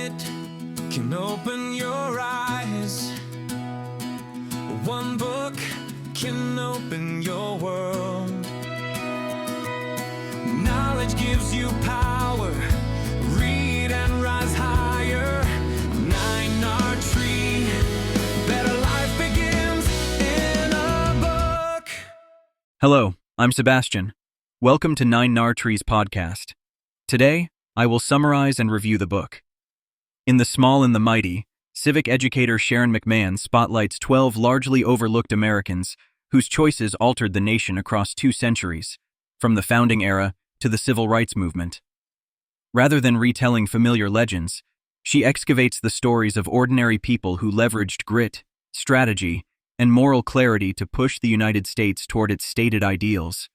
minute can open your eyes. One book can open your world. Knowledge gives you power. Read and rise higher. 9 tree. Better life begins in a book. Hello, I'm Sebastian. Welcome to 9 Trees podcast. Today, I will summarize and review the book. In The Small and the Mighty, civic educator Sharon McMahon spotlights 12 largely overlooked Americans whose choices altered the nation across 2 centuries, from the founding era to the civil rights movement. Rather than retelling familiar legends, she excavates the stories of ordinary people who leveraged grit, strategy, and moral clarity to push the United States toward its stated ideals.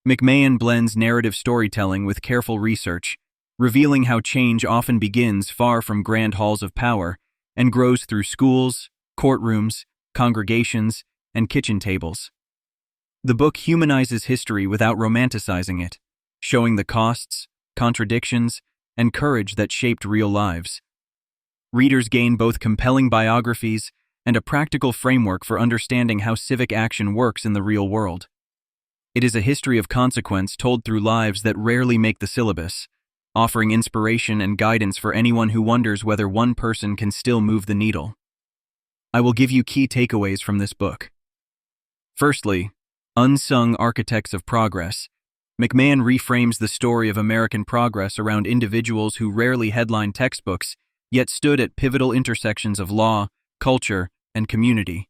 McMahon blends narrative storytelling with careful research, revealing how change often begins far from grand halls of power and grows through schools, courtrooms, congregations, and kitchen tables. The book humanizes history without romanticizing it, showing the costs, contradictions, and courage that shaped real lives. Readers gain both compelling biographies and a practical framework for understanding how civic action works in the real world. It is a history of consequence told through lives that rarely make the syllabus, offering inspiration and guidance for anyone who wonders whether one person can still move the needle. I will give you key takeaways from this book. Firstly, Unsung Architects of Progress. McMahon reframes the story of American progress around individuals who rarely headline textbooks, yet stood at pivotal intersections of law, culture, and community.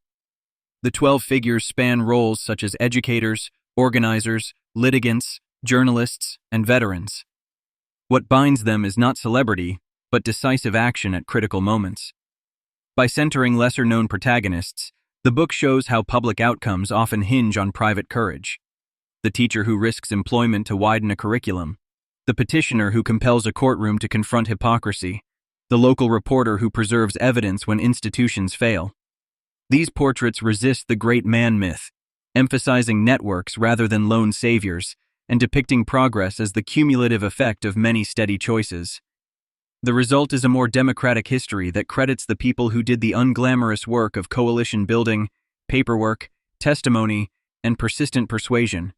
The 12 figures span roles such as educators, organizers, litigants, journalists, and veterans. What binds them is not celebrity, but decisive action at critical moments. By centering lesser-known protagonists, the book shows how public outcomes often hinge on private courage. The teacher who risks employment to widen a curriculum, the petitioner who compels a courtroom to confront hypocrisy, the local reporter who preserves evidence when institutions fail. These portraits resist the great man myth, emphasizing networks rather than lone saviors, and depicting progress as the cumulative effect of many steady choices. The result is a more democratic history that credits the people who did the unglamorous work of coalition building, paperwork, testimony, and persistent persuasion.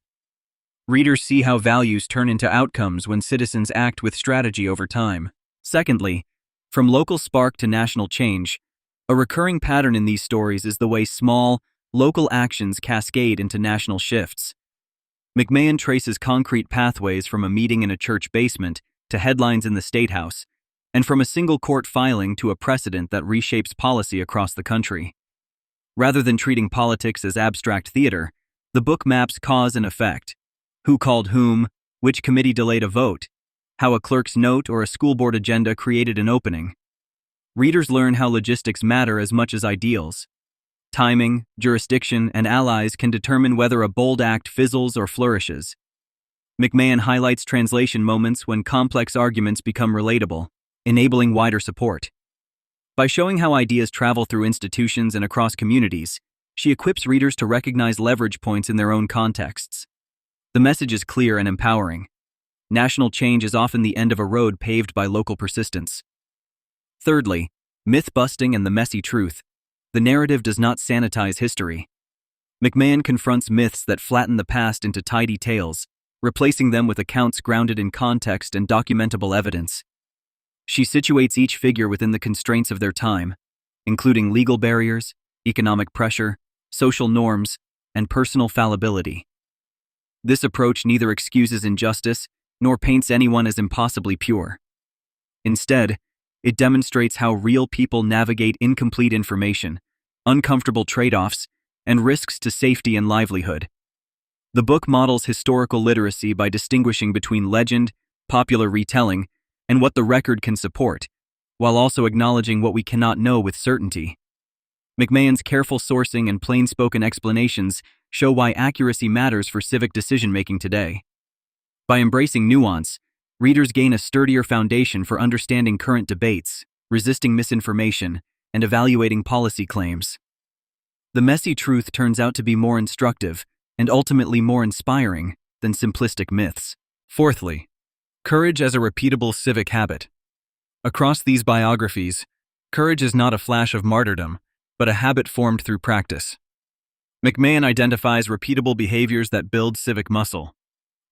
Readers see how values turn into outcomes when citizens act with strategy over time. Secondly, from local spark to national change, a recurring pattern in these stories is the way small, local actions cascade into national shifts. McMahon traces concrete pathways from a meeting in a church basement to headlines in the State House, and from a single court filing to a precedent that reshapes policy across the country. Rather than treating politics as abstract theater, the book maps cause and effect. Who called whom, which committee delayed a vote, how a clerk's note or a school board agenda created an opening. Readers learn how logistics matter as much as ideals. Timing, jurisdiction, and allies can determine whether a bold act fizzles or flourishes. McMahon highlights translation moments when complex arguments become relatable, enabling wider support. By showing how ideas travel through institutions and across communities, she equips readers to recognize leverage points in their own contexts. The message is clear and empowering. National change is often the end of a road paved by local persistence. Thirdly, myth-busting and the messy truth. The narrative does not sanitize history. McMahon confronts myths that flatten the past into tidy tales, replacing them with accounts grounded in context and documentable evidence. She situates each figure within the constraints of their time, including legal barriers, economic pressure, social norms, and personal fallibility. This approach neither excuses injustice nor paints anyone as impossibly pure. Instead, it demonstrates how real people navigate incomplete information, uncomfortable trade-offs, and risks to safety and livelihood. The book models historical literacy by distinguishing between legend, popular retelling, and what the record can support, while also acknowledging what we cannot know with certainty. McMahon's careful sourcing and plain-spoken explanations show why accuracy matters for civic decision-making today. By embracing nuance, readers gain a sturdier foundation for understanding current debates, resisting misinformation, and evaluating policy claims. The messy truth turns out to be more instructive and ultimately more inspiring than simplistic myths. Fourthly, courage as a repeatable civic habit. Across these biographies, courage is not a flash of martyrdom, but a habit formed through practice. McMahon identifies repeatable behaviors that build civic muscle: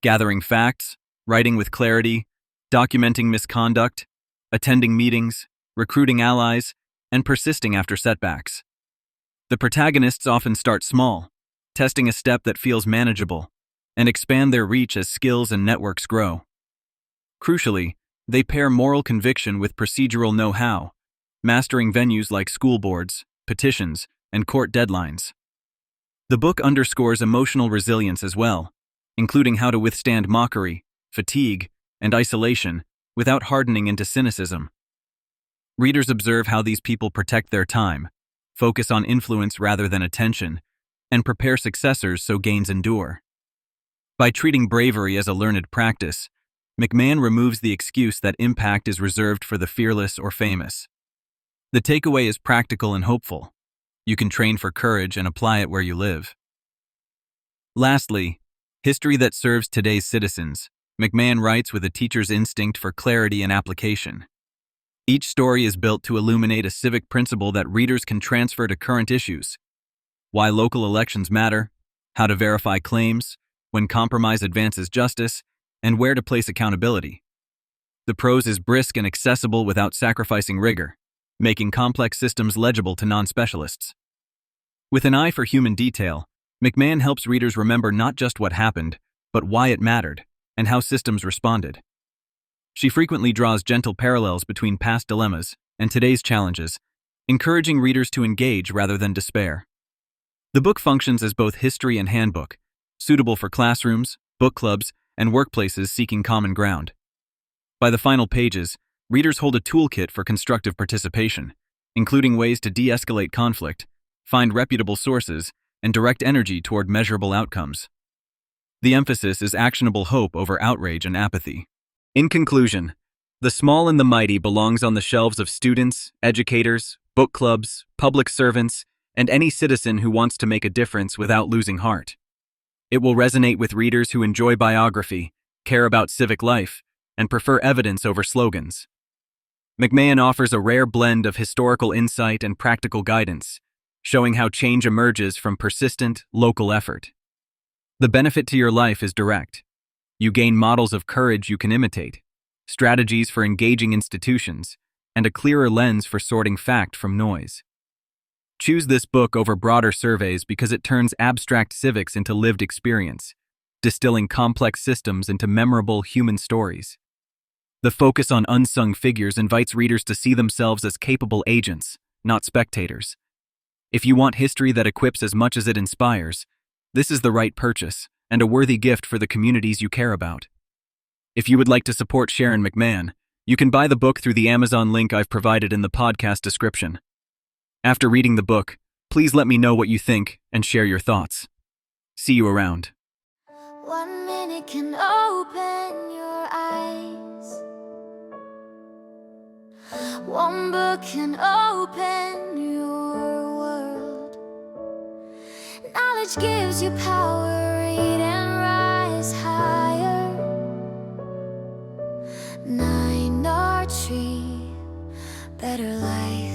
gathering facts, writing with clarity, documenting misconduct, attending meetings, recruiting allies, and persisting after setbacks. The protagonists often start small, testing a step that feels manageable, and expand their reach as skills and networks grow. Crucially, they pair moral conviction with procedural know-how, mastering venues like school boards, petitions, and court deadlines. The book underscores emotional resilience as well, including how to withstand mockery, fatigue, and isolation without hardening into cynicism. Readers observe how these people protect their time, focus on influence rather than attention, and prepare successors so gains endure. By treating bravery as a learned practice, McMahon removes the excuse that impact is reserved for the fearless or famous. The takeaway is practical and hopeful. You can train for courage and apply it where you live. Lastly, history that serves today's citizens. McMahon writes with a teacher's instinct for clarity and application. Each story is built to illuminate a civic principle that readers can transfer to current issues: why local elections matter, how to verify claims, when compromise advances justice, and where to place accountability. The prose is brisk and accessible without sacrificing rigor, making complex systems legible to non-specialists. With an eye for human detail, McMahon helps readers remember not just what happened, but why it mattered, and how systems responded. She frequently draws gentle parallels between past dilemmas and today's challenges, encouraging readers to engage rather than despair. The book functions as both history and handbook, suitable for classrooms, book clubs, and workplaces seeking common ground. By the final pages, readers hold a toolkit for constructive participation, including ways to de-escalate conflict, find reputable sources, and direct energy toward measurable outcomes. The emphasis is actionable hope over outrage and apathy. In conclusion, The Small and the Mighty belongs on the shelves of students, educators, book clubs, public servants, and any citizen who wants to make a difference without losing heart. It will resonate with readers who enjoy biography, care about civic life, and prefer evidence over slogans. McMahon offers a rare blend of historical insight and practical guidance, showing how change emerges from persistent, local effort. The benefit to your life is direct. You gain models of courage you can imitate, strategies for engaging institutions, and a clearer lens for sorting fact from noise. Choose this book over broader surveys because it turns abstract civics into lived experience, distilling complex systems into memorable human stories. The focus on unsung figures invites readers to see themselves as capable agents, not spectators. If you want history that equips as much as it inspires, this is the right purchase and a worthy gift for the communities you care about. If you would like to support Sharon McMahon, you can buy the book through the Amazon link I've provided in the podcast description. After reading the book, please let me know what you think and share your thoughts. See you around. 1 minute can open your eyes. 1 book can open your world. Knowledge gives you power, read and rise higher. 9 Tree, better life.